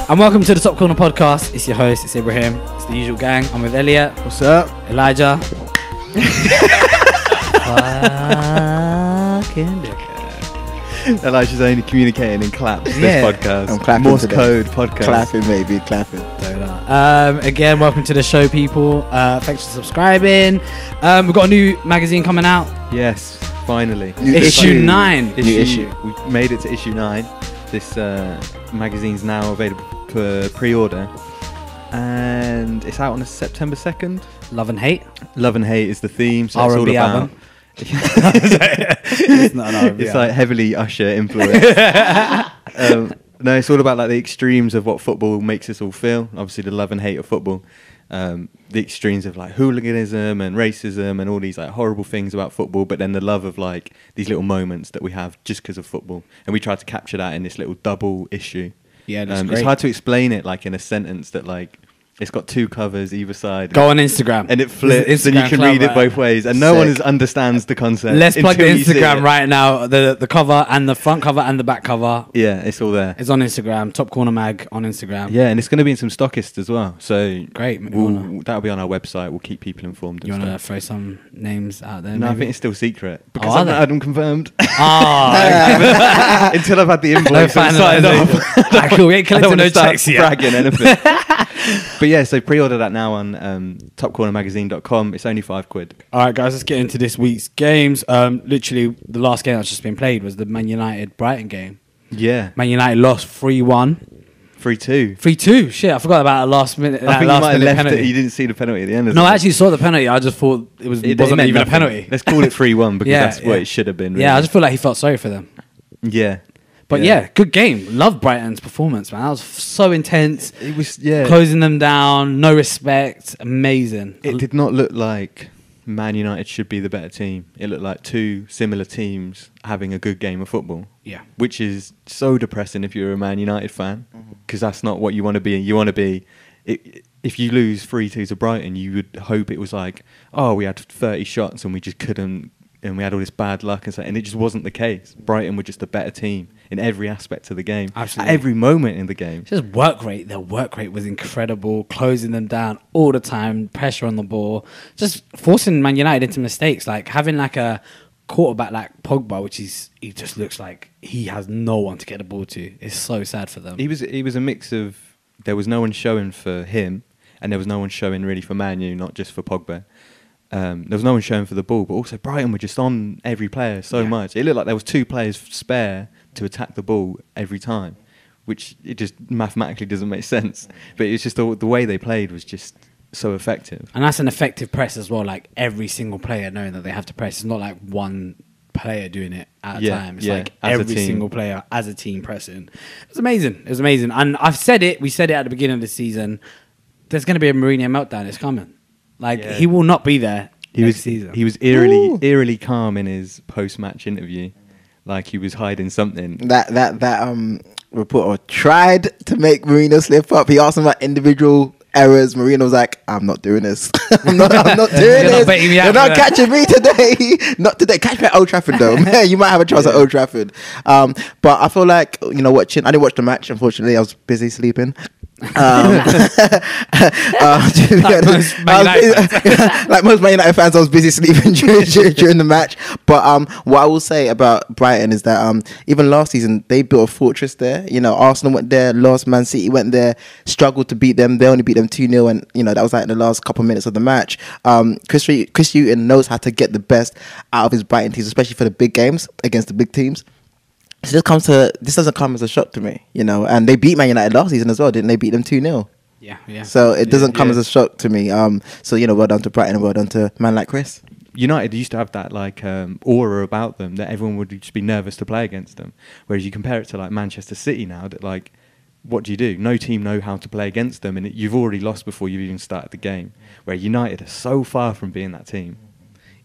And welcome to the Top Corner Podcast. It's your host, it's Ibrahim. It's the usual gang. I'm with Elliot. What's up? Elijah. Fucking dickhead. Elijah's only communicating in claps Yeah. this podcast. I'm clapping Morse today. code podcast. Clapping, baby, clapping. Again, welcome to the show, people. Thanks for subscribing. We've got a new magazine coming out. Yes, finally. Issue 9. New issue. We made it to issue 9. This magazine's now available for pre-order. And it's out on September 2nd. Love and Hate. Love and Hate is the theme. So it's all R&B about... album. It's not an R&B It's album. like heavily Usher influence. No, it's all about like the extremes of what football makes us all feel. Obviously, the love and hate of football. The extremes of like hooliganism and racism and all these like horrible things about football, but then the love of like these little moments that we have just because of football. And we tried to capture that in this little double issue. Yeah, that's great. It's hard to explain it like in a sentence that like it's got 2 covers either side. Go on Instagram. And it flips, and you can read it both ways, and no one understands the concept. Let's plug the until you see Instagram it. right now. The cover and the front cover and the back cover. Yeah, it's all there. It's on Instagram. Top Corner Mag on Instagram. Yeah, and it's going to be in some stockists as well. So Great. that'll be on our website. We'll keep people informed. You and want to stuff. throw some names out there? No, I maybe? think it's still secret because are I've not they? had them confirmed Oh, until I've had the no invoice final signed off. Alright, cool. We ain't I don't collecting want no to start checks yet. bragging anything. But yeah, so pre-order that now on topcornermagazine.com. It's only £5. All right, guys, let's get into this week's games. Literally, the last game that's just been played was the Man United Brighton game. Yeah, Man United lost 3-1. 3-2. 3-2. Shit, I forgot about that last minute. I That think you last might have minute left penalty. it. You didn't see the penalty at the end of it. No, I actually saw the penalty. I just thought it wasn't meant even a nothing. penalty. Let's call it 3-1 because that's what it should have been. Really. Yeah, I just feel like he felt sorry for them. Yeah. But yeah, good game. Love Brighton's performance, man. That was so intense. It was, yeah. Closing them down, no respect. Amazing. It did not look like Man United should be the better team. It looked like 2 similar teams having a good game of football. Yeah. Which is so depressing if you're a Man United fan, because that's not what you want to be. You want to be... If you lose 3-2 to Brighton, you would hope it was like, oh, we had 30 shots and we just couldn't... And we had all this bad luck and it just wasn't the case. Brighton were just a better team in every aspect of the game. Absolutely. At every moment in the game. Just work rate. Their work rate was incredible. Closing them down all the time. Pressure on the ball. Just forcing Man United into mistakes. Like having like a quarterback like Pogba, he just looks like he has no one to get the ball to. It's so sad for them. He was a mix of... There was no one showing for him and there was no one showing really for Man U, not just for Pogba. There was no one showing for the ball, but also Brighton were just on every player so much. It looked like there was 2 players spare to attack the ball every time, which it just mathematically doesn't make sense. But it's just the way they played was just so effective. And that's an effective press as well. Like every single player knowing that they have to press. It's not like one player doing it at a time. It's like as a every team. single player as a team pressing. It's amazing. It was amazing. And I've said it. We said it at the beginning of the season. There's going to be a Mourinho meltdown. It's coming. He will not be there next season. He was eerily calm in his post-match interview, like he was hiding something. That reporter tried to make Mourinho slip up. He asked him about individual errors. Mourinho was like, "I'm not doing this. I'm not doing this. You're not catching me today. Not today. Catch me at Old Trafford though. Man, you might have a chance at Old Trafford." But I feel like I didn't watch the match. Unfortunately, I was busy sleeping. Like most Man United fans, I was busy sleeping during the match. But what I will say about Brighton is that even last season they built a fortress there. Arsenal went there, lost. Man City went there, struggled to beat them. They only beat them 2-0, and that was like in the last couple of minutes of the match. Chris Hughton knows how to get the best out of his Brighton teams, especially for the big games against the big teams. So this doesn't come as a shock to me, and they beat Man United last season as well, didn't they? Beat them 2-0. Yeah. So it doesn't come as a shock to me. So well done to Brighton and well done to a man like Chris. United used to have that like aura about them that everyone would just be nervous to play against them. Whereas you compare it to like Manchester City now, that like, what do? No team know how to play against them, and you've already lost before you've even started the game. Where United are so far from being that team.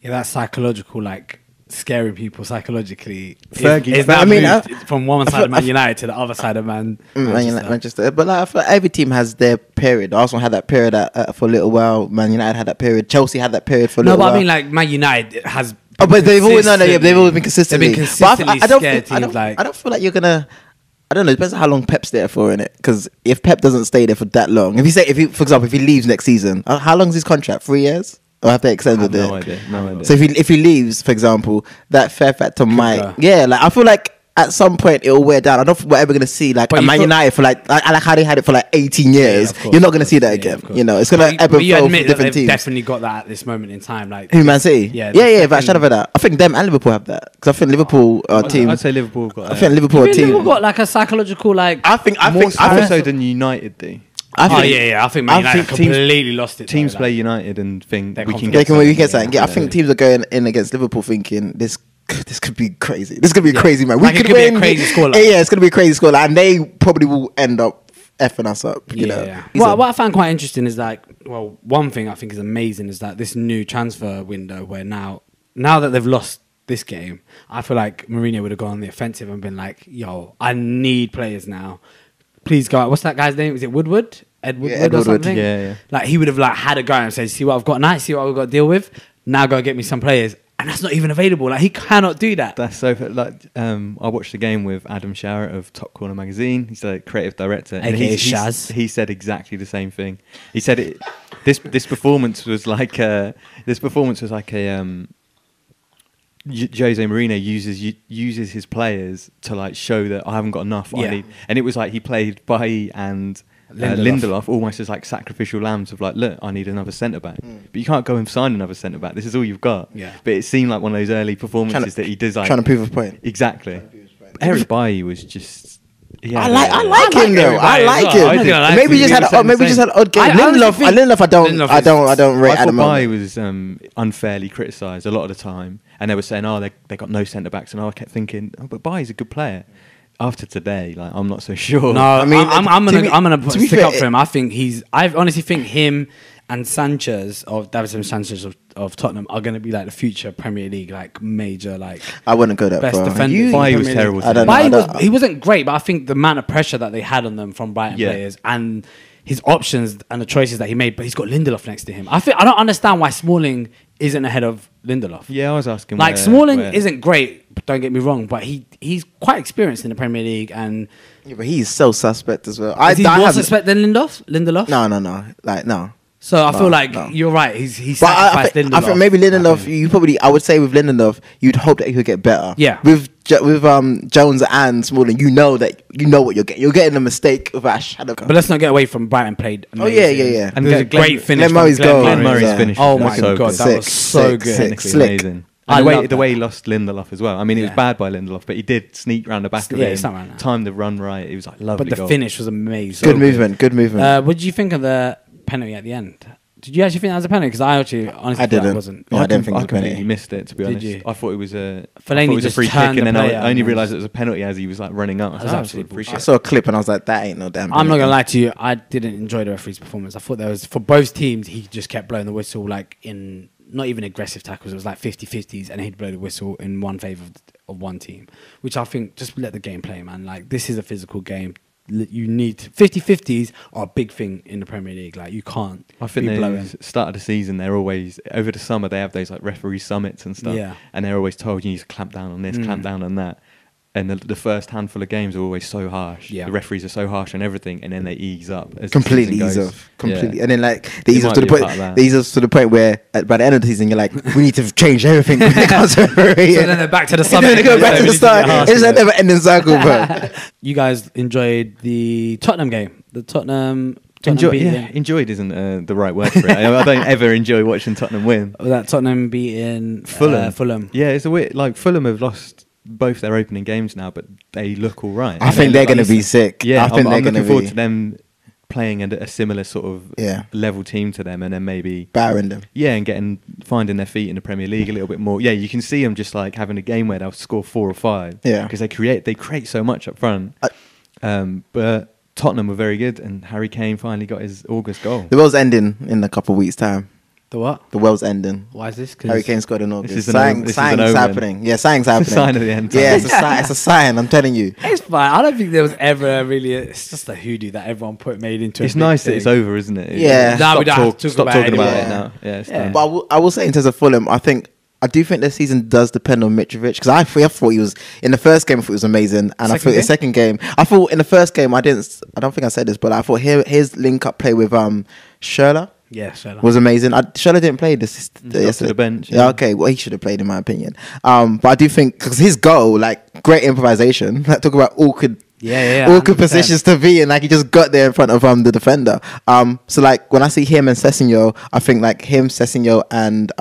Yeah, that's psychological, like scaring people psychologically. Fergie, from one side of Man United to the other side of Manchester. But I feel like every team has their period. Arsenal had that period for a little while. Man United had that period. Chelsea had that period for a little while. No, but I mean, like Man United has. But they've always been consistently. They've been consistently but scared teams. I don't feel like you're gonna I don't know. It depends on how long Pep's there for, innit? Because if Pep doesn't stay there for that long, for example, if he leaves next season, how long is his contract? 3 years? Or have they extended it? No idea. So if he leaves, for example, that fair factor might, like I feel like at some point it'll wear down. I don't think we're ever gonna see like a Man United for like how they had it for like 18 years. Yeah, You're not gonna see that again. You know, it's gonna ebb and flow for different teams. Definitely got that at this moment in time. Like who, Man City? Yeah, But I should have that. I think them and Liverpool have that because I think Liverpool team. I'd say Liverpool have got. I think Liverpool team. Liverpool got like a psychological like. I think more so than United do. I think Man United completely lost it. Teams play United and think we can get something. Yeah, I think teams are going in against Liverpool thinking this could be crazy. This could be crazy, man. We could win. Be a crazy scoreline. Yeah, it's gonna be a crazy scoreline, and they probably will end up effing us up. You know. Yeah. What I found quite interesting is like, well, one thing I think is amazing is that this new transfer window where now that they've lost this game, I feel like Mourinho would have gone on the offensive and been like, "Yo, I need players now. Please go out." What's that guy's name? Is it Woodward? Ed Woodward or something? Yeah. Like he would have like had a go and said, "See what I've got tonight. See what I've got to deal with. Now go get me some players." And that's not even available. Like he cannot do that. That's so like I watched the game with Adam Sharrett of Top Corner magazine. He's the creative director, and he said exactly the same thing. He said this performance was like a Jose Mourinho uses his players to like show that I haven't got enough. I need, and it was like he played Bailly and Lindelof almost as like sacrificial lambs of like, look, I need another centre back, but you can't go and sign another centre back. This is all you've got. Yeah. But it seemed like one of those early performances that he did like trying to prove a point. Exactly. Eric Bailly was just. I like him though. I like him. Maybe just had an odd game. Lindelof, I don't rate at the moment. Bailly was unfairly criticised a lot of the time, and they were saying, they got no centre backs, and I kept thinking, but Bailly's a good player. After today, like I'm not so sure. No, I mean I'm gonna stick up for him. I honestly think him and Davinson Sanchez of Tottenham are going to be like the future Premier League like major like. I wouldn't go that best far. defender. Bailly was terrible. He wasn't great, but I think the amount of pressure that they had on them from Brighton players and his options and the choices that he made, but he's got Lindelof next to him. I don't understand why Smalling isn't ahead of Lindelof. Yeah, I was asking. Like Smalling isn't great. Don't get me wrong, but he's quite experienced in the Premier League, and but he's so suspect as well. Is he more suspect than Lindelof? No. So I feel like you're right. He's sacrificed Lindelof. I think maybe Lindelof. I would say with Lindelof, you'd hope that he could get better. Yeah. With Jones and Smalling, you know what you're getting. You're getting a mistake without a shadow. But let's not get away from Brighton played amazing. Oh yeah. And there's a great finish. Glenn Murray's finish. Oh my god, that was so good. Amazing. And the way he lost Lindelof as well. I mean, it was bad by Lindelof, but he did sneak round the back of it. Timed the run right. It was like lovely. But the finish was amazing. Good movement. What did you think of the penalty at the end? Did you actually think that was a penalty? Because I honestly didn't. It wasn't. No, I didn't think it was a penalty. He missed it, to be honest. You? I thought it was a free kick, and then I only realised it was a penalty as he was like running up. I saw a clip and I was like, that ain't no damn penalty. I'm not gonna lie to you, I didn't enjoy the referee's performance. I thought there was, for both teams, he just kept blowing the whistle like in not even aggressive tackles. It was like 50-50s, and he'd blow the whistle in one favour of one team, which I think just let the game play, man. Like this is a physical game. You need 50-50s are a big thing in the Premier League. Like you can't. I think they start of the season. They're always over the summer. They have those like referee summits and stuff. Yeah. And they're always told you need to clamp down on this, clamp down on that. And the first handful of games are always so harsh. Yeah. The referees are so harsh on everything, and then they ease up. As completely the ease season off. goes. Completely. Yeah. And then like they ease off to the point. They ease off to the point where by the end of the season you're like, we need to change everything. So then they're back to the summit. Then they go back to the start. It's a never ending cycle, bro. You guys enjoyed the Tottenham game. The Tottenham enjoyed isn't the right word for it. I don't ever enjoy watching Tottenham win. That Tottenham beating Fulham. Yeah, it's a weird. Like Fulham have lost both their opening games now, but they look all right. I think they're going to be sick. Yeah, I'm looking forward to them playing a similar sort of level team to them, and then maybe barring them. Yeah, and finding their feet in the Premier League a little bit more. Yeah, you can see them just like having a game where they'll score 4 or 5. Yeah, because they create so much up front. But Tottenham were very good, and Harry Kane finally got his August goal. The world's ending in a couple of weeks' time. The what? The world's ending. Why is this? Harry Kane scored in August. Something's happening. Yeah, something's happening. It's a sign of the end. Yeah, it's a sign. I'm telling you. It's fine. I don't think there was ever really. It's just a hoodoo that everyone made into. It's nice that it's over, isn't it? Yeah. Now we don't have to stop talking about it now. Yeah. But I will say, in terms of Fulham, I think I do think the season does depend on Mitrovic because I thought he was in the first game. I thought he was amazing, and I thought the second game. I thought in the first game I don't think I said this, but I thought his link up play with Schürrle. Yeah, Schürrle was amazing. Schürrle didn't play this yesterday. To the bench. Yeah, okay. Well, he should have played in my opinion. But I do think because his goal, like great improvisation. Like talk about awkward. Yeah, awkward 100%. positions to be in. Like he just got there in front of the defender. So like when I see him and Sessegnon, I think like him, Sessegnon, and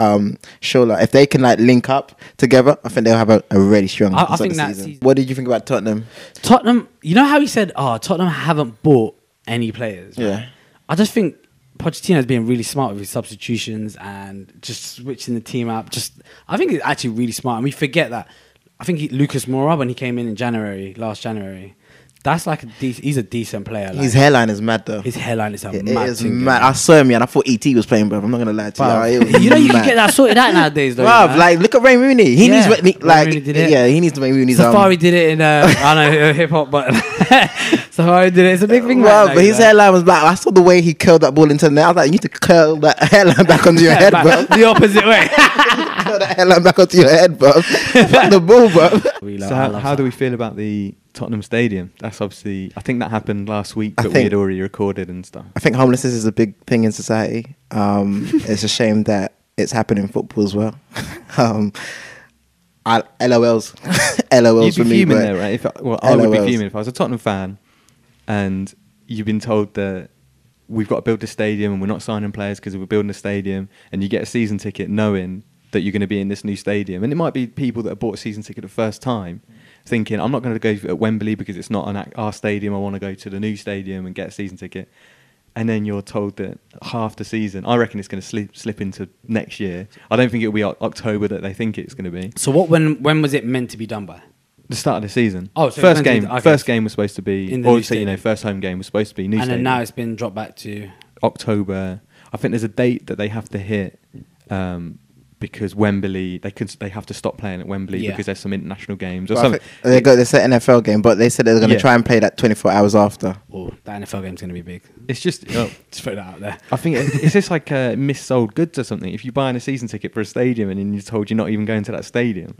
Schürrle, if they can like link up together, I think they'll have a really strong. I think that season. season. What did you think about Tottenham? Tottenham, you know how he said, Tottenham haven't bought any players. Right? Yeah. I just think Pochettino's being really smart with his substitutions and just switching the team up. I think it's actually really smart. And we forget that. I think Lucas Moura, when he came in last January, that's like he's a decent player. Like, His hairline is mad though. his hairline is a It mad is thing. mad. I saw him, and I thought ET was playing, bro. I'm not gonna lie to you. It was You know you can mad. get that sorted out nowadays, though. Bruv, man. like look at Ray Rooney. He Yeah, needs Ray like Rooney did it. yeah, he needs to make Rooney's Safari did it in I know hip hop, but Safari did it. It's a big thing, Bruv, right? but his hairline was black. I saw the way he curled that ball into the net. I was like, you need to curl that hairline back onto your head, bro. the opposite way. Curl that hairline back onto your head, bro. Fuck the ball, bro. So how do we feel about the Tottenham Stadium? That's obviously, I think that happened last week, I but we think- had already recorded and stuff. I think homelessness is a big thing in society. It's a shame that it's happening in football as well. LOLs, LOLs You'd for be me. fuming But there, right? I would be LOLs. fuming if I was a Tottenham fan and you've been told that we've got to build a stadium and we're not signing players because we're building a stadium, and you get a season ticket knowing that you're going to be in this new stadium. And it might be people that have bought a season ticket the first time thinking, I'm not going to go at Wembley because it's not our stadium. I want to go to the new stadium and get a season ticket. And then you're told that half the season, I reckon it's going to slip into next year. I don't think it'll be October that they think it's going to be. So when was it meant to be done by? The start of the season. Oh, so first it's meant game. to be- okay. First game was supposed to be, In the new or say, stadium. first home game was supposed to be new And stadium. then now it's been dropped back to... October. I think there's a date that they have to hit because Wembley, they have to stop playing at Wembley Yeah. because there's some international games or But I something. think they got this NFL game, but they said they're going to Yeah. try and play that 24 hours after. Oh, that NFL game's going to be big. It's just, Just put that out there. I think it's just like missold goods or something. If you're buying a season ticket for a stadium and then you're told you're not even going to that stadium,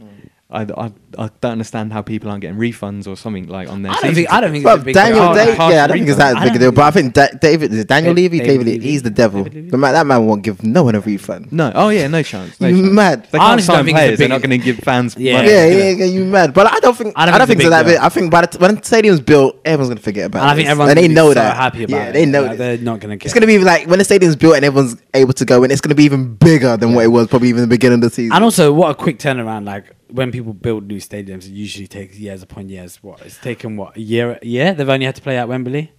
I don't understand how people aren't getting refunds or something like on their. I season don't think Well, it's a big Daniel, deal. Dave, partial yeah, I don't think it's that refund. big a deal. But I think David, is it Daniel Levy? David Levy, Levy. he's the devil. David Levy. The man, that man won't give no one a refund. No, oh yeah, no chance. No You chance. mad? They I can't honestly don't sign think it's a players. They're big- not going to give fans Yeah. money. Yeah, you mad? But I don't think I don't think it's it's a that big big. deal. I think when the stadium's built, everyone's gonna forget about it. And I think everyone's and they gonna be know so that. happy about yeah, it. they know Like, that. they're not going to care. It's gonna be like when the stadium's built and everyone's able to go in. It's gonna be even bigger than what it was probably even the beginning of the season. And also, what a quick turnaround. Like, when people build new stadiums, it usually takes years upon years. What? It's taken, a year? They've only had to play at Wembley?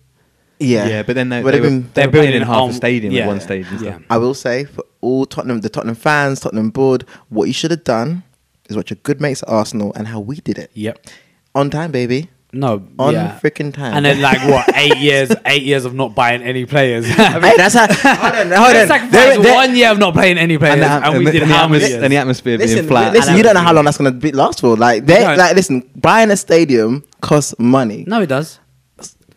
Yeah, but then they But were even- they're they're building building in half on- a stadium yeah, at one stage. And yeah. stuff. I will say for all the Tottenham fans, Tottenham board, what you should have done is watch your good mates at Arsenal and how we did it. Yep. On time, baby. No. On yeah. freaking time. And then, like, what? 8 years? 8 years of not buying any players. Hey, that's how. Hold on. Let's sacrifice 1 year of not playing any players, and we did how many years? And the atmosphere being Listen, flat. listen, And you don't know how long that's gonna last for. Like, No. listen, buying a stadium costs money. No, it does.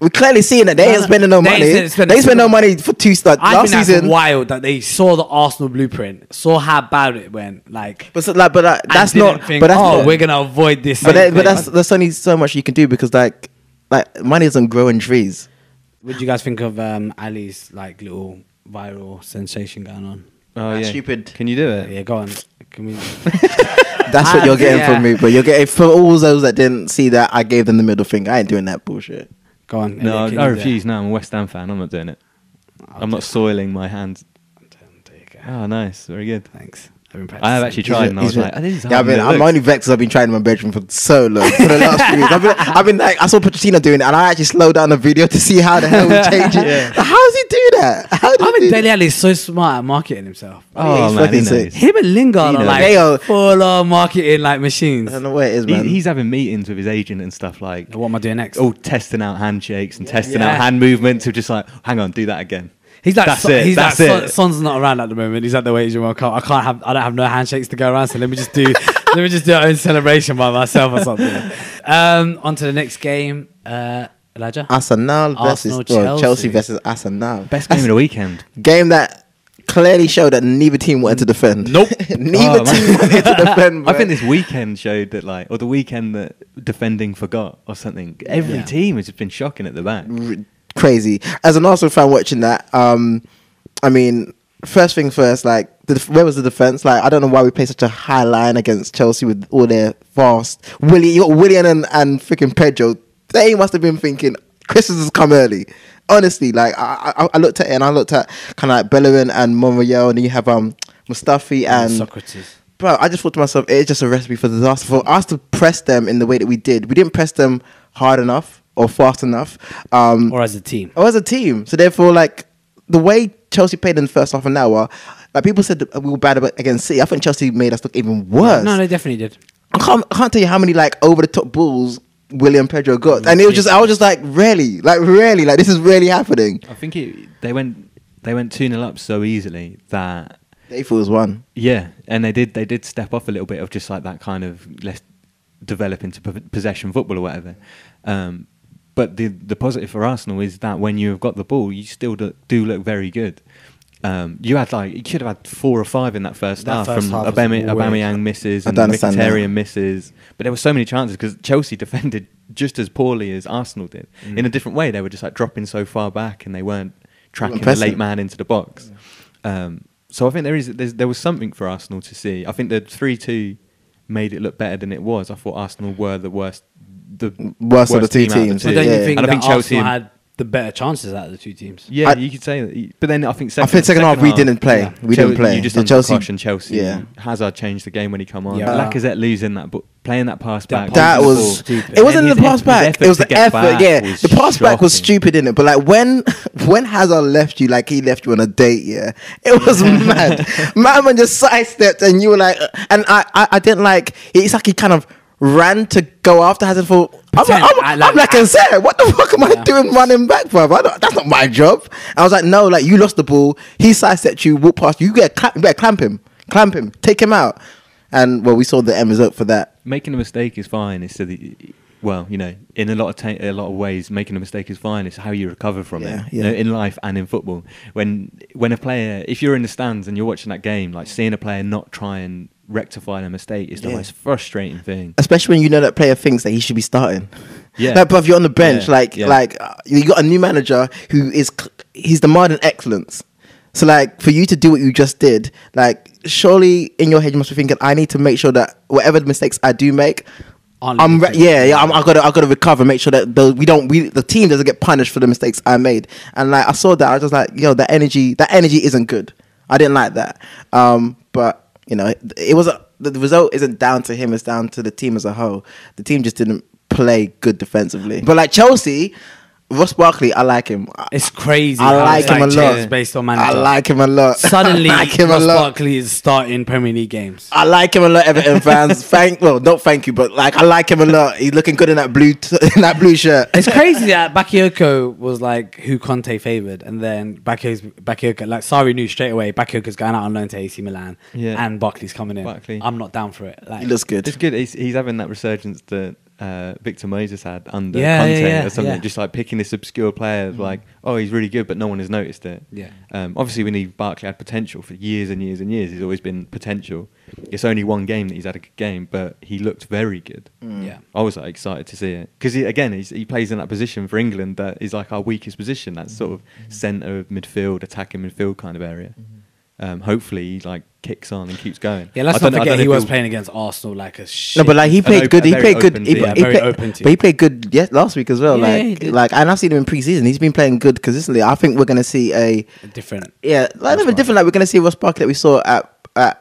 We're clearly seeing that they ain't spending no They money. ain't spend- They spend no money for two start I last think that's season. wild that they saw the Arsenal blueprint, saw how bad it went, like, But that's and not. didn't think, But that's oh, not. we're gonna avoid this. But same thing. that's only so much you can do because like money doesn't grow in trees. What do you guys think of Ali's like little viral sensation going on? Oh That's yeah, stupid. Can you do it? Yeah, go on. Can we? That's what you're getting Yeah. from me. But you're getting for all those that didn't see that I gave them the middle finger. I ain't doing that bullshit. Go on. No, Elliot, can I you do it? refuse. No, I'm a West Ham fan. I'm not doing it. I'm not soiling my hands. There you go. Oh, nice, very good. Thanks. I've been I have practicing. actually tried, and I was like, oh, this is Yeah, I'm only vexed 'cause I've been trying in my bedroom for so long. For the last few weeks. I've been like, I saw Pochettino doing it, and I actually slowed down the video to see how the hell he changed it. Yeah. How does he do that? How does I he mean, do Dele Alli is so smart at marketing himself. Oh he's man, he fucking sick. knows. Him and Lingard He are knows. like They are- full on marketing like machines. I don't know where it is, man. He's having meetings with his agent and stuff like, What am I doing next? all testing out handshakes and testing Yeah. out hand movements. Of just like, hang on, do that again. He's like, That's it, He's that's like, it. Son's not around at the moment. He's at the Asian World Cup. I don't have no handshakes to go around. So let me just do our own celebration by myself or something. On to the next game, Elijah. Arsenal versus Arsenal, Chelsea Chelsea versus Arsenal. Best game of the weekend. Game that clearly showed that neither team wanted to defend. Nope. Neither team wanted to defend. I bro. think this weekend showed that, like, or the weekend that defending forgot or something. Every team has just been shocking at the back. Crazy. As an Arsenal fan watching that, I mean, first thing first, like, where was the defense? Like, I don't know why we play such a high line against Chelsea with all their fast Willian and freaking Pedro. They must have been thinking Christmas has come early. Honestly, like, I looked at it and I looked at kind of like Bellerin and Monreal, and then you have Mustafi and Socrates. Bro, I just thought to myself, it's just a recipe for disaster. For us to press them in the way that we did, we didn't press them hard enough or fast enough, Or as a team. So therefore, like, the way Chelsea played in the first half an hour, like, people said that we were bad against City. I think Chelsea made us look even worse. No, they definitely did. I can't tell you how many, like, over the top balls William Pedro got, and it was just, I was just like, really, like, this is really happening. I think they went 2-0 up so easily that They thought it was one. Yeah, and they did step off a little bit of just like that kind of let's develop into possession football or whatever. But the positive for Arsenal is that when you've got the ball, you still do look very good. You could have had 4 or 5 in that first half from Aubameyang misses and Mkhitaryan misses, but there were so many chances because Chelsea defended just as poorly as Arsenal did. In a different way, they were just like dropping so far back and they weren't tracking the late man into the box. So I think there was something for Arsenal to see. I think the 3-2 made it look better than it was. I thought Arsenal were the worst of the two teams. But don't you think and that I think Chelsea Arsenal had the better chances out of the two teams? Yeah, you could say that. But then I think second half we didn't play. Yeah. We didn't play. You just caution Chelsea. Yeah. Hazard changed the game when he come on. Yeah. Lacazette losing that, but playing that pass back. That was stupid. It wasn't the pass back. It was the effort. Yeah, the pass back was stupid, innit? But like when Hazard left you, like he left you on a date. Yeah, it was mad. Man just sidestepped, and you were like, and I didn't like. It's like he kind of ran to go after Hazard for. I'm like, what the fuck am I doing running back, bro? That's not my job. I was like, no, like, you lost the ball. He sidestepped you, walked past you. You better clamp him, take him out. And well, we saw the end result for that. Making a mistake is fine. It's well, you know, in a lot of ways, making a mistake is fine. It's how you recover from it. Yeah. You know, in life and in football. When a player, if you're in the stands and you're watching that game, like seeing a player not try and rectify a mistake is the most frustrating thing. Especially when you know that player thinks that he should be starting. Yeah. Like, but if you're on the bench, like you got a new manager he's demanding excellence. So like for you to do what you just did, like surely in your head you must be thinking, I need to make sure that whatever the mistakes I do make, I've got to recover, make sure that the team doesn't get punished for the mistakes I made. And like I saw that, I was just like, yo, that energy isn't good. I didn't like that. But you know, the result isn't down to him; it's down to the team as a whole. The team just didn't play good defensively. But like Chelsea, Ross Barkley, I like him. It's crazy. I like him a lot. Based on manager. I like him a lot. Suddenly, Ross Barkley is starting Premier League games. I like him a lot, Everton fans. Not thank you, but like I like him a lot. He's looking good in that blue shirt. It's crazy that Bakayoko was like who Conte favoured, and then Bakayoko, like Sarri knew straight away Bakayoko's going out on loan to AC Milan, and Barkley's coming in. I'm not down for it. Like, he looks good. It's good. He's having that resurgence that Victor Moses had under Conte or something, just like picking this obscure player, like, oh, he's really good, but no one has noticed it. Obviously we knew Barkley had potential for years and years and years. He's always been potential. It's only one game that he's had a good game, but he looked very good. I was like excited to see it because he plays in that position for England that is like our weakest position, that sort of centre of midfield, attacking midfield kind of area. Hopefully he like kicks on and keeps going. Yeah, let's not forget he was playing against Arsenal like a shit. No, but like he played good. He played good. He played good last week as well. And I've seen him in pre-season. He's been playing good consistently. I think we're going to see a different. Yeah, like a different. Like we're going to see Ross Barkley that we saw at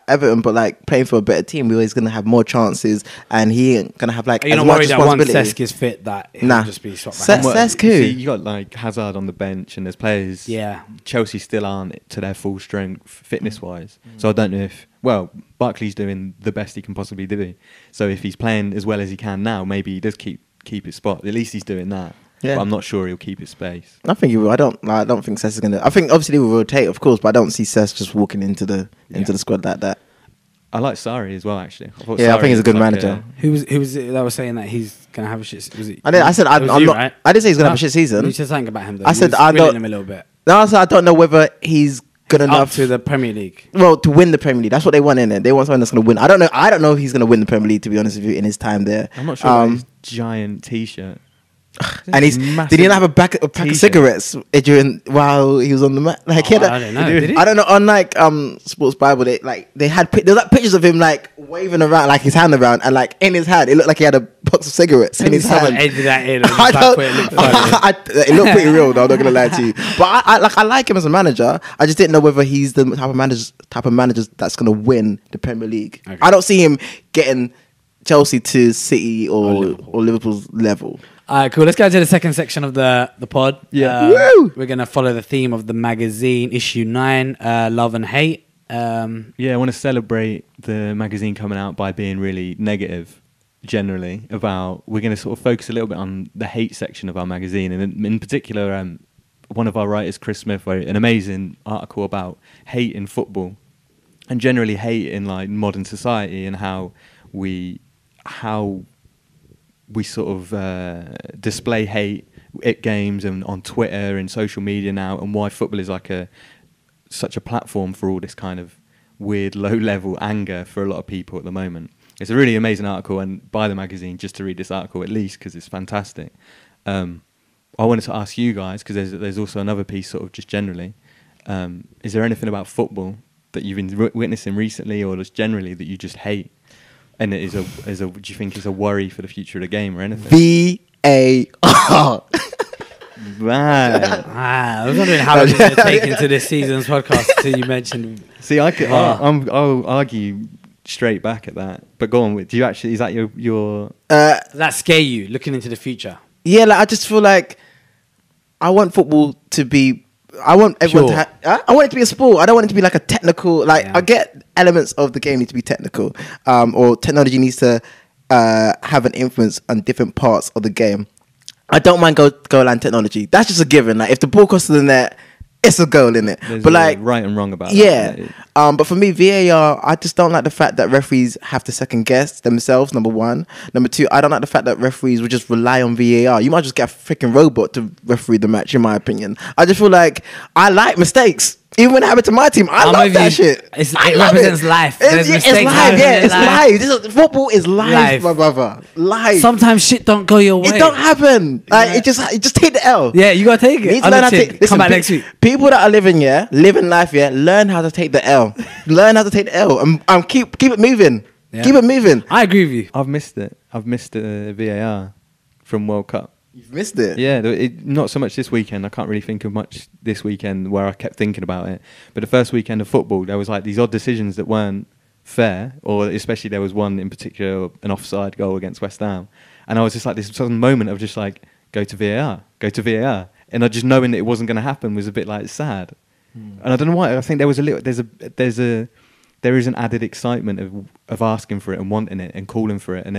Everton, but like playing for a better team, we're always going to have more chances, and he ain't going to have like. You're not worried that once Cesc is fit that he'll just be swapped back. Cesc who? You got like Hazard on the bench, and there's players. Yeah, Chelsea still aren't to their full strength fitness wise, so I don't know if. Well, Barkley's doing the best he can possibly do, so if he's playing as well as he can now, maybe he does keep his spot. At least he's doing that. Yeah. But I'm not sure he'll keep his space. I think he will. I don't think Cesc is going to. I think obviously he will rotate, of course, but I don't see Cesc just walking into the squad like that. I like Sarri as well, actually. I think he's a good manager. Who was it that was saying that he's going to have a shit? Was it? I didn't say he's going to have a shit season. You said something about him though. I said I don't. Him a little bit. No, I said I don't know whether he's good Up enough to the Premier League. Well, to win the Premier League. That's what they want in it. They want someone that's going to win. I don't know if he's going to win the Premier League, to be honest with you, in his time there. I'm not sure about his giant T-shirt. And did he not have a pack of cigarettes while he was on the match? Like, I don't know. Did he? I don't know. On like Sports Bible, they had there was like pictures of him like waving around, like his hand around, and like in his hand, it looked like he had a box of cigarettes in his hand. Edited that in. It looked pretty real, though. I'm not gonna lie to you. But I like him as a manager. I just didn't know whether he's the type of manager that's gonna win the Premier League. Okay. I don't see him getting Chelsea to City or Liverpool's level. All right, cool. Let's go to the second section of the pod. Yeah. We're going to follow the theme of the magazine, issue 9, Love and Hate. I want to celebrate the magazine coming out by being really negative, generally, about... We're going to sort of focus a little bit on the hate section of our magazine. And in particular, one of our writers, Chris Smith, wrote an amazing article about hate in football and generally hate in like modern society and how we sort of display hate at games and on Twitter and social media now, and why football is like such a platform for all this kind of weird low-level anger for a lot of people at the moment. It's a really amazing article, and buy the magazine just to read this article at least because it's fantastic. I wanted to ask you guys, because there's also another piece sort of just generally. Is there anything about football that you've been witnessing recently or just generally that you just hate? And it do you think is a worry for the future of the game or anything? VAR. Right. I was wondering how it's going to take into this season's podcast until you mentioned. See, I'll argue straight back at that. But go on. Do you actually? Is that your? Does that scare you looking into the future? Yeah, like I just feel like I want football to be. I want everyone to I want it to be a sport. I don't want it to be like a technical. Like I get elements of the game need to be technical, or technology needs to have an influence on different parts of the game. I don't mind goal line technology. That's just a given. Like if the ball crosses the net, it's a goal, innit? But like right and wrong about that. Yeah. But for me, VAR, I just don't like the fact that referees have to second guess themselves, number one. Number two, I don't like the fact that referees would just rely on VAR. You might just get a freaking robot to referee the match, in my opinion. I just feel like I like mistakes. Even when it happened to my team, I love that shit. It represents life. It's life, it's life. Football is life, my brother. Life. Sometimes shit don't go your way. It don't happen. Like it just take the L. Yeah, you gotta take it. You need to learn how to take. Come back next week. People that are living life, learn how to take the L. Learn how to take the L and keep it moving. Yeah. Keep it moving. I agree with you. I've missed it. I've missed VAR from World Cup. You've missed it? Yeah, not so much this weekend. I can't really think of much this weekend where I kept thinking about it. But the first weekend of football, there was like these odd decisions that weren't fair, or especially there was one in particular, an offside goal against West Ham. And I was just like, this sudden moment of just like, go to VAR. And I just knowing that it wasn't going to happen was a bit like sad. And I don't know why. I think there was there is an added excitement of asking for it and wanting it and calling for it. And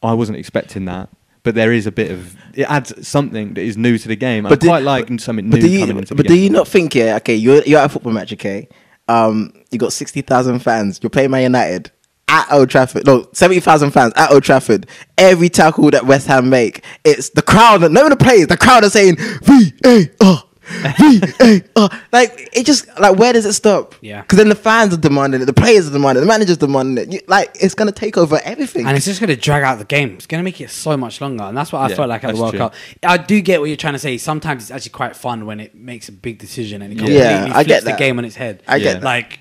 I wasn't expecting that. But there is a bit of... It adds something that is new to the game. I quite like something new coming into the game. But do you not think, okay, you're at a football match, okay? You got 60,000 fans. You're playing Man United at Old Trafford. No, 70,000 fans at Old Trafford. Every tackle that West Ham make, it's the crowd. None of the players. The crowd are saying, VAR. Like it just like where does it stop? Yeah, because then the fans are demanding it, the players are demanding it, the managers demanding it. It's gonna take over everything, and it's just gonna drag out the game. It's gonna make it so much longer, and that's what I felt like at the World Cup. I do get what you're trying to say. Sometimes it's actually quite fun when it makes a big decision and it completely flips the game on its head. I get that. Like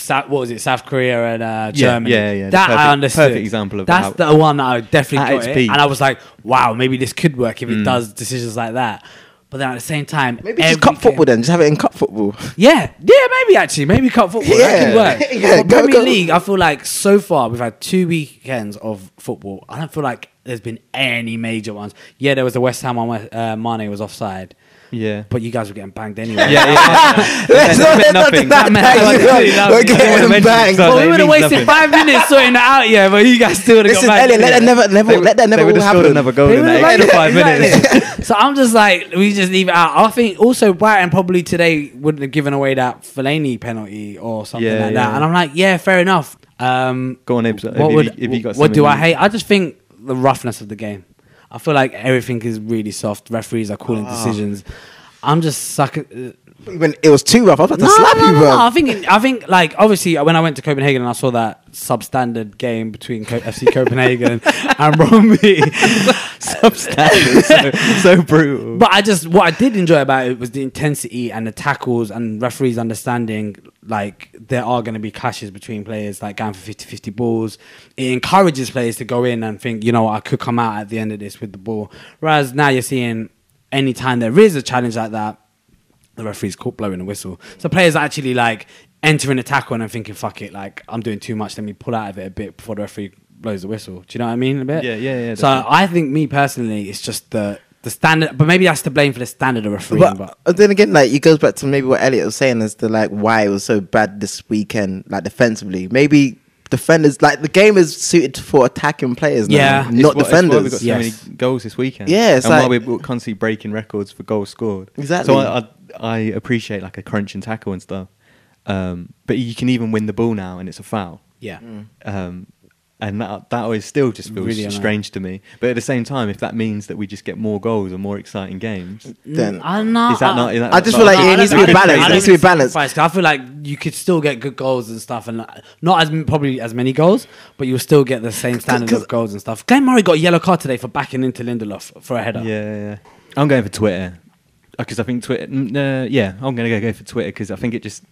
what was it, South Korea and Germany? Yeah. That I understood. Perfect example of that's the one that I definitely got it, peak. and I was like, wow, maybe this could work if it does decisions like that. But then at the same time, maybe just cup football then. Just have it in cup football. Yeah, maybe cup football. That could work. Premier League, I feel like so far we've had 2 weekends of football. I don't feel like there's been any major ones. Yeah, there was the West Ham one where Mane was offside. Yeah, but you guys were getting banged anyway. Let's not do that. We're getting banged. Well, we would have wasted 5 minutes sorting that out, yeah. But you guys still would have got banged. Elliot, let that never happen. Another goal in that extra 5 minutes. So I'm just like, we just leave it out. I think also Brighton probably today wouldn't have given away that Fellaini penalty or something like that. And I'm like, yeah, fair enough. Go on, Ibs. What do I hate? I just think the roughness of the game. I feel like everything is really soft. Referees are calling decisions. I'm just sucking. When it was too rough, I was about to slap you, bro. I think, like, obviously, when I went to Copenhagen and I saw that substandard game between FC Copenhagen and Brøndby, Substandard, so brutal. But what I did enjoy about it was the intensity and the tackles and referees understanding, like, there are going to be clashes between players, like going for 50-50 balls. It encourages players to go in and think, you know what, I could come out at the end of this with the ball. Whereas now you're seeing anytime there is a challenge like that, the referee's caught blowing a whistle. So players are actually like entering a tackle and thinking, fuck it, like I'm doing too much, let me pull out of it a bit before the referee blows the whistle. Do you know what I mean? A bit? Yeah. So I think, me personally, it's just the standard, but maybe that's to blame for the standard of refereeing. But then again, like, it goes back to maybe what Elliot was saying as to like why it was so bad this weekend, like defensively. Maybe defenders, like, the game is suited for attacking players now, not defenders. We've got so many goals this weekend. Yeah, it's and like, why we're constantly breaking records for goals scored. Exactly. So I appreciate like a crunch and tackle and stuff, but you can even win the ball now and it's a foul. Yeah. And that always still just feels Really strange to me. But at the same time, if that means that we just get more goals and more exciting games, then I don't know. is that not? I just feel like it needs to be balanced. It needs to be balanced. I feel like you could still get good goals and stuff, and not probably as many goals, but you'll still get the same standard of goals and stuff. Glenn Murray got a yellow card today for backing into Lindelof for a header. Yeah. I'm going for Twitter because I think Twitter. I'm going to go for Twitter because I think it just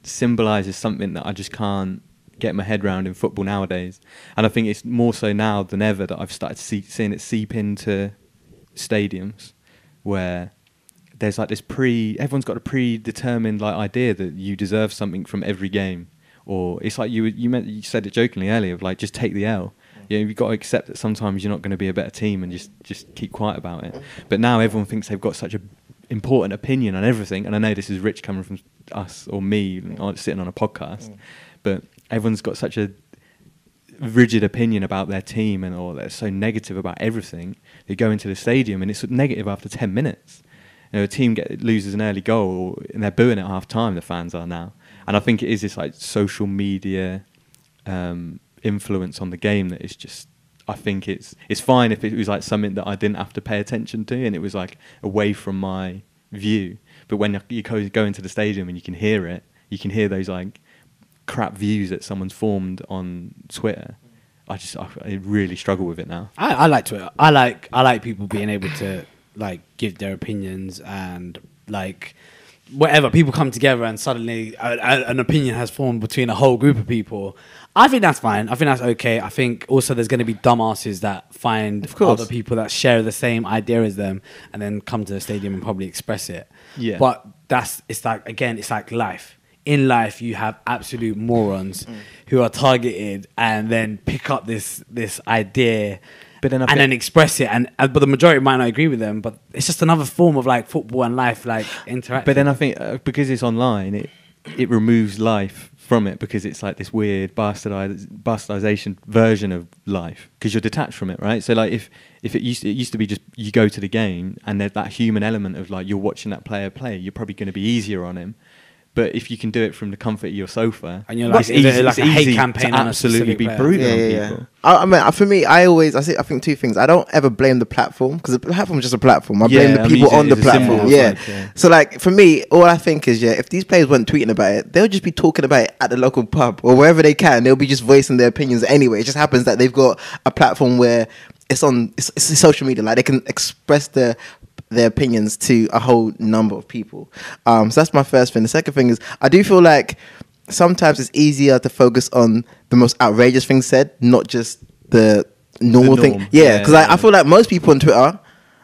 symbolises something that I just can't get my head around in football nowadays. And I think it's more so now than ever that I've started seeing it seep into stadiums where there's like this everyone's got a predetermined like idea that you deserve something from every game, or it's like you said it jokingly earlier of like, just take the L. You've got to accept that sometimes you're not going to be a better team and just keep quiet about it. But now everyone thinks they've got such a important opinion on everything, and I know this is rich coming from us or me sitting on a podcast, but everyone's got such a rigid opinion about their team, or they're so negative about everything. They go into the stadium and it's negative after 10 minutes. A team loses an early goal and they're booing at half time, the fans are now. And I think it is this like social media influence on the game that is just, I think it's fine if it was like something that I didn't have to pay attention to and it was like away from my view. But when you go into the stadium and you can hear it, you can hear those like crap views that someone's formed on Twitter. I really struggle with it now. I like Twitter. I like people being able to like give their opinions and like whatever. People come together and suddenly an opinion has formed between a whole group of people. I think that's fine. I think that's okay. I think also there's going to be dumbasses that find other people that share the same idea as them and then come to the stadium and probably express it. Yeah. But it's like life. In life, you have absolute morons who are targeted and then pick up this idea, but then express it. But the majority might not agree with them. But it's just another form of like football and life, like interaction. But then I think because it's online, it removes life from it because it's like this weird bastardization version of life because you're detached from it, right? So like if it used to be just you go to the game and there's that human element of like you're watching that player play, you're probably going to be easier on him. But if you can do it from the comfort of your sofa, and you're like, it's a hate campaign to on absolutely be brutal on people. I mean, for me, I think two things. I don't ever blame the platform because the platform is just a platform. I blame the people on the platform. So like for me, all I think is if these players weren't tweeting about it, they'll just be talking about it at the local pub or wherever they can. They'll be just voicing their opinions anyway. It just happens that they've got a platform where it's social media, like they can express their opinions to a whole number of people. So that's my first thing. The second thing is I do feel like sometimes it's easier to focus on the most outrageous thing said, not just the normal thing. Yeah, because I feel like most people on Twitter,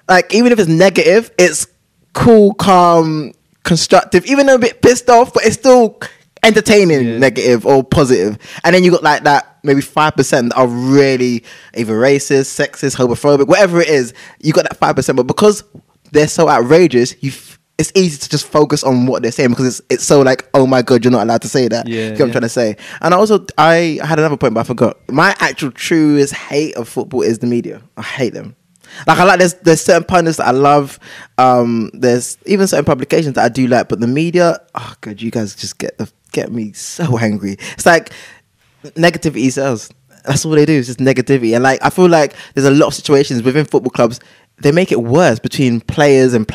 like even if it's negative, it's cool, calm, constructive, even a bit pissed off, but it's still entertaining, negative or positive. And then you got like that maybe 5% that are really either racist, sexist, homophobic, whatever it is. You got that 5%, but because they're so outrageous, it's easy to just focus on what they're saying because it's so like, oh my god, you're not allowed to say that. You know what I'm trying to say. And I had another point, but I forgot. My actual truest hate of football is the media. I hate them. Like there's certain pundits that I love. There's even certain publications that I do like, but the media, oh god, you guys just get me so angry. It's like negativity sells. That's all they do. It's just negativity. And like I feel like there's a lot of situations within football clubs they make it worse between players and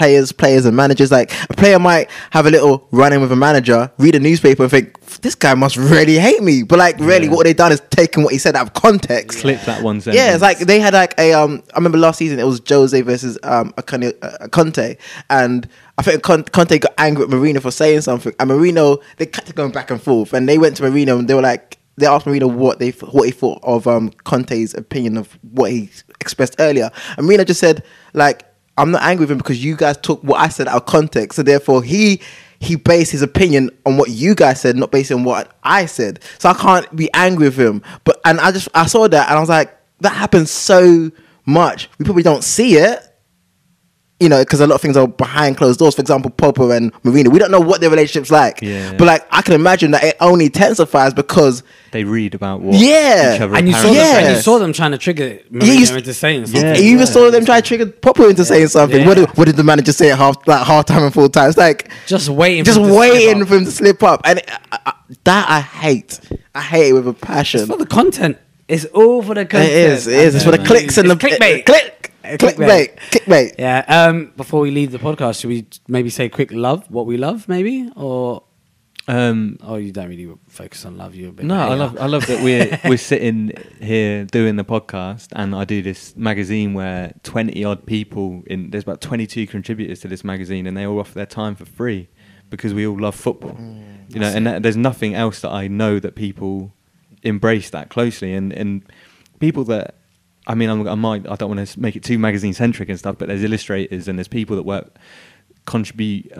managers. Like, a player might have a little run-in with a manager, read a newspaper and think, this guy must really hate me. But like, really, what they've done is taken what he said out of context. Clip that one sentence. Yeah, it's like they had like a I remember last season it was Jose versus Conte, and I think Conte got angry at Mourinho for saying something, and Mourinho, they kept going back and forth, and they went to Mourinho and they were like, they asked Mourinho what he thought of Conte's opinion of what he expressed earlier, and Mourinho just said, like, I'm not angry with him because you guys took what I said out of context, so therefore he based his opinion on what you guys said, not based on what I said. So I can't be angry with him. But I saw that and I was like, that happens so much. We probably don't see it, you know, because a lot of things are behind closed doors. For example, Pogba and Mourinho, we don't know what their relationship's like. Yeah. But like, I can imagine that it only intensifies because they read about what each other and you saw them trying to trigger Mourinho into saying something. Yeah, you even saw them try to trigger Pogba into saying something. Yeah. What did the manager say at half time and full time? It's like just waiting for him to slip up, and that I hate. I hate it with a passion. It's for the content. It's all for the content. It is. It's for the clicks and the clickbait. Clickbait. Yeah. Before we leave the podcast, should we maybe say quick love? What we love, maybe, or you don't really focus on love. You're a bit. No, I love that we're sitting here doing the podcast, and I do this magazine where 20 odd people there's about 22 contributors to this magazine, and they all offer their time for free because we all love football. You know, and there's nothing else that I know that people embrace that closely, and people that. I mean, I don't want to make it too magazine centric and stuff, but there's illustrators and there's people that contribute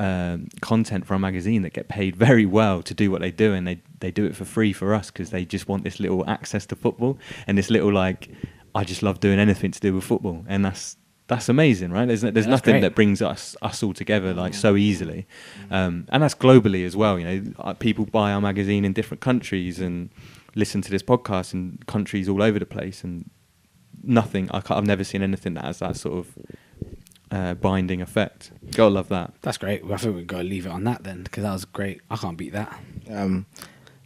content for a magazine that get paid very well to do what they do, and they do it for free for us because they just want this little access to football and this little, like, I just love doing anything to do with football, and that's amazing, right? There's nothing great. that brings us all together like so easily, and that's globally as well. You know, people buy our magazine in different countries and listen to this podcast in countries all over the place, and I've never seen anything that has that sort of binding effect. Gotta love that. That's great. Well, I think we've got to leave it on that then, because that was great. I can't beat that.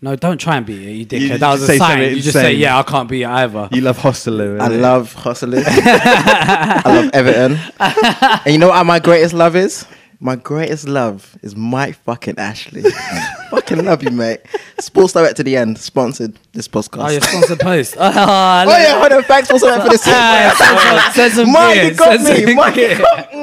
No, don't try and beat it, you dickhead. That was a sign. You just say, yeah, I can't beat it either. You love Hosteloo. I love Hosteloo. I love Everton. And you know what my greatest love is? My greatest love is Mike fucking Ashley. Fucking love you, mate. Sports Direct to the End sponsored this podcast. Oh, your sponsored post. Hold on. Thanks for something for this. Send some Mike, beer. you got me. Mike, you got